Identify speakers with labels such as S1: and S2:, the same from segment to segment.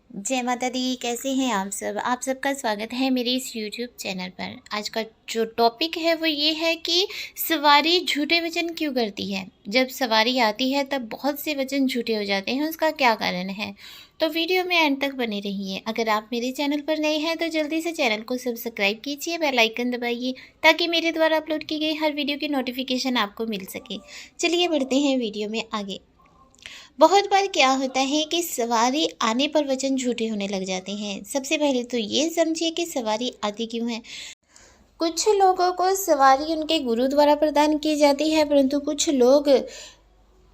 S1: जय माता दी। कैसे हैं आप सब? आप सबका स्वागत है मेरे इस यूट्यूब चैनल पर। आज का जो टॉपिक है वो ये है कि सवारी झूठे वचन क्यों करती है। जब सवारी आती है तब बहुत से वचन झूठे हो जाते हैं, उसका क्या कारण है? तो वीडियो में एंड तक बने रहिए। अगर आप मेरे चैनल पर नए हैं तो जल्दी से चैनल को सब्सक्राइब कीजिए, बेल आइकन दबाइए ताकि मेरे द्वारा अपलोड की गई हर वीडियो की नोटिफिकेशन आपको मिल सके। चलिए बढ़ते हैं वीडियो में आगे। बहुत बार क्या होता है कि सवारी आने पर वचन झूठे होने लग जाते हैं। सबसे पहले तो ये समझिए कि सवारी आती क्यों है। कुछ लोगों को सवारी उनके गुरु द्वारा प्रदान की जाती है, परंतु कुछ लोग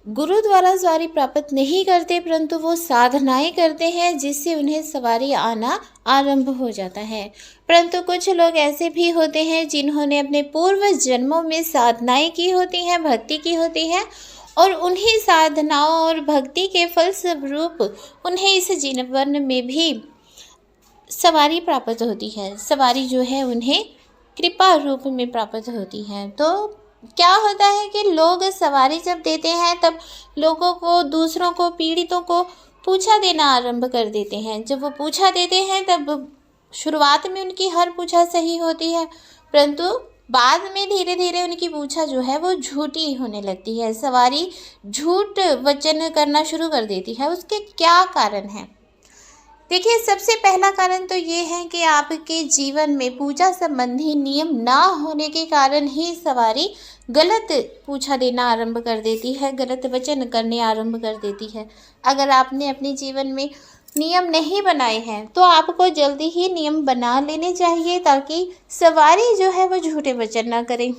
S1: गुरु द्वारा सवारी प्राप्त नहीं करते, परंतु वो साधनाएं करते हैं जिससे उन्हें सवारी आना आरंभ हो जाता है। परंतु कुछ लोग ऐसे भी होते हैं जिन्होंने अपने पूर्व जन्मों में साधनाएं की होती हैं, भक्ति की होती है, और उन्हीं साधनाओं और भक्ति के फलस्वरूप उन्हें इस जीवन में भी सवारी प्राप्त होती है। सवारी जो है उन्हें कृपा रूप में प्राप्त होती है। तो क्या होता है कि लोग सवारी जब देते हैं तब लोगों को, दूसरों को, पीड़ितों को पूछा देना आरंभ कर देते हैं। जब वो पूछा देते हैं तब शुरुआत में उनकी हर पूछा सही होती है, परंतु बाद में धीरे धीरे उनकी पूछा जो है वो झूठी होने लगती है। सवारी झूठ वचन करना शुरू कर देती है। उसके क्या कारण हैं? देखिए, सबसे पहला कारण तो ये है कि आपके जीवन में पूजा संबंधी नियम ना होने के कारण ही सवारी गलत पूछा देना आरंभ कर देती है, गलत वचन करने आरंभ कर देती है। अगर आपने अपने जीवन में नियम नहीं बनाए हैं तो आपको जल्दी ही नियम बना लेने चाहिए ताकि सवारी जो है वो झूठे वचन ना करें।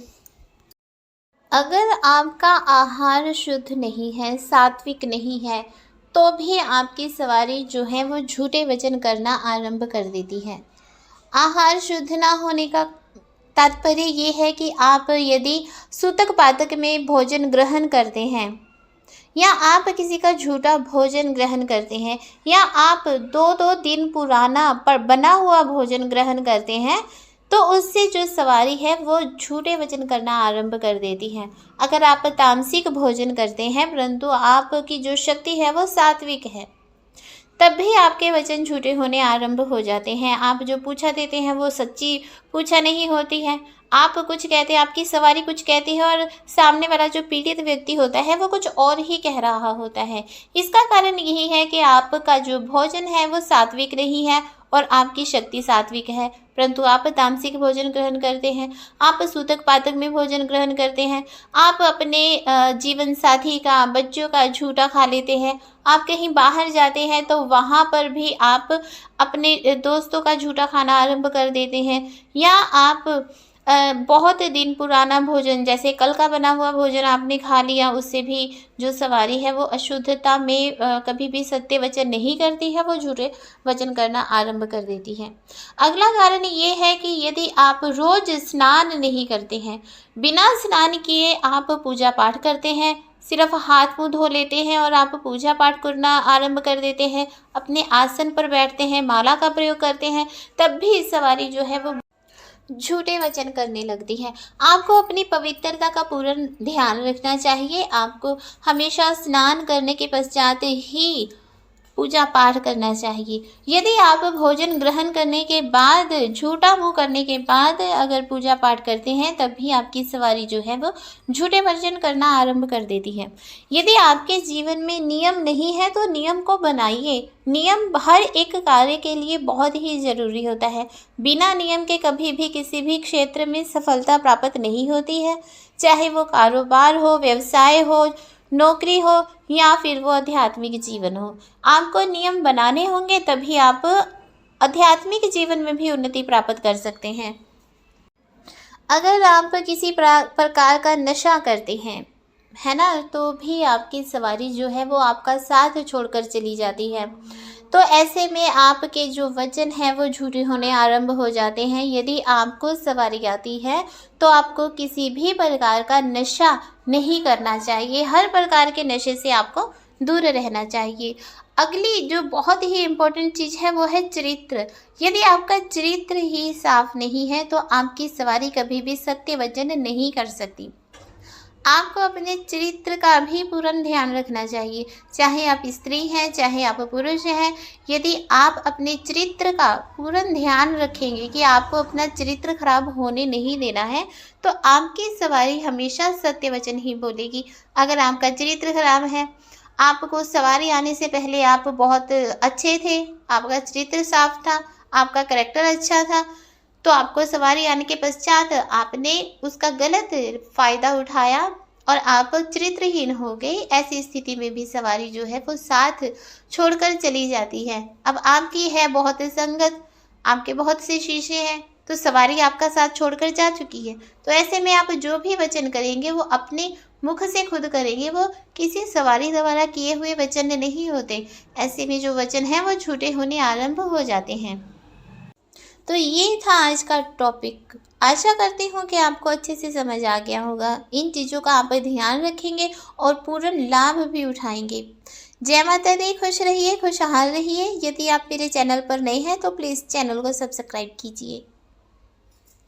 S1: अगर आपका आहार शुद्ध नहीं है, सात्विक नहीं है, तो भी आपकी सवारी जो है वो झूठे वचन करना आरंभ कर देती है। आहार शुद्ध ना होने का तात्पर्य ये है कि आप यदि सूतक पातक में भोजन ग्रहण करते हैं, या आप किसी का झूठा भोजन ग्रहण करते हैं, या आप दो दो दिन पुराना पर बना हुआ भोजन ग्रहण करते हैं, तो उससे जो सवारी है वो झूठे वचन करना आरंभ कर देती है। अगर आप तामसिक भोजन करते हैं परंतु आपकी जो शक्ति है वो सात्विक है, तब भी आपके वचन झूठे होने आरंभ हो जाते हैं। आप जो पूछा देते हैं वो सच्ची पूछा नहीं होती है। आप कुछ कहते हैं, आपकी सवारी कुछ कहती है और सामने वाला जो पीड़ित व्यक्ति होता है वो कुछ और ही कह रहा होता है। इसका कारण यही है कि आपका जो भोजन है वो सात्विक नहीं है और आपकी शक्ति सात्विक है, परंतु आप तामसिक भोजन ग्रहण करते हैं, आप सूतक पातक में भोजन ग्रहण करते हैं, आप अपने जीवन साथी का, बच्चों का झूठा खा लेते हैं, आप कहीं बाहर जाते हैं तो वहाँ पर भी आप अपने दोस्तों का झूठा खाना आरंभ कर देते हैं, या आप बहुत दिन पुराना भोजन, जैसे कल का बना हुआ भोजन आपने खा लिया, उससे भी जो सवारी है वो अशुद्धता में कभी भी सत्य वचन नहीं करती है, वो झूठे वचन करना आरंभ कर देती है। अगला कारण ये है कि यदि आप रोज स्नान नहीं करते हैं, बिना स्नान किए आप पूजा पाठ करते हैं, सिर्फ हाथ मुंह धो लेते हैं और आप पूजा पाठ करना आरंभ कर देते हैं, अपने आसन पर बैठते हैं, माला का प्रयोग करते हैं, तब भी सवारी जो है वो झूठे वचन करने लगती है। आपको अपनी पवित्रता का पूर्ण ध्यान रखना चाहिए। आपको हमेशा स्नान करने के पश्चात ही पूजा पाठ करना चाहिए। यदि आप भोजन ग्रहण करने के बाद, झूठा मुंह करने के बाद अगर पूजा पाठ करते हैं, तब भी आपकी सवारी जो है वो झूठे वचन करना आरंभ कर देती है। यदि आपके जीवन में नियम नहीं है तो नियम को बनाइए। नियम हर एक कार्य के लिए बहुत ही ज़रूरी होता है। बिना नियम के कभी भी किसी भी क्षेत्र में सफलता प्राप्त नहीं होती है, चाहे वो कारोबार हो, व्यवसाय हो, नौकरी हो, या फिर वो आध्यात्मिक जीवन हो। आपको नियम बनाने होंगे तभी आप आध्यात्मिक जीवन में भी उन्नति प्राप्त कर सकते हैं। अगर आप किसी प्रकार का नशा करते हैं, है ना, तो भी आपकी सवारी जो है वो आपका साथ छोड़कर चली जाती है। तो ऐसे में आपके जो वचन हैं वो झूठे होने आरंभ हो जाते हैं। यदि आपको सवारी आती है तो आपको किसी भी प्रकार का नशा नहीं करना चाहिए। हर प्रकार के नशे से आपको दूर रहना चाहिए। अगली जो बहुत ही इम्पोर्टेंट चीज़ है वो है चरित्र। यदि आपका चरित्र ही साफ नहीं है तो आपकी सवारी कभी भी सत्य वचन नहीं कर सकती। आपको अपने चरित्र का भी पूर्ण ध्यान रखना चाहिए। चाहे आप स्त्री हैं, चाहे आप पुरुष हैं, यदि आप अपने चरित्र का पूर्ण ध्यान रखेंगे कि आपको अपना चरित्र खराब होने नहीं देना है, तो आपकी सवारी हमेशा सत्य वचन ही बोलेगी। अगर आपका चरित्र खराब है, आपको सवारी आने से पहले आप बहुत अच्छे थे, आपका चरित्र साफ था, आपका करैक्टर अच्छा था, तो आपको सवारी आने के पश्चात आपने उसका गलत फ़ायदा उठाया और आप चरित्रहीन हो गए। ऐसी स्थिति में भी सवारी जो है वो साथ छोड़कर चली जाती है। अब आपकी है बहुत संगत, आपके बहुत से शीशे हैं, तो सवारी आपका साथ छोड़कर जा चुकी है। तो ऐसे में आप जो भी वचन करेंगे वो अपने मुख से खुद करेंगे, वो किसी सवारी द्वारा किए हुए वचन नहीं होते। ऐसे में जो वचन है वो झूठे होने आरंभ हो जाते हैं। तो ये था आज का टॉपिक। आशा करती हूँ कि आपको अच्छे से समझ आ गया होगा। इन चीज़ों का आप ध्यान रखेंगे और पूर्ण लाभ भी उठाएंगे। जय माता दी, खुश रहिए, खुशहाल रहिए। यदि आप मेरे चैनल पर नए हैं तो प्लीज़ चैनल को सब्सक्राइब कीजिए।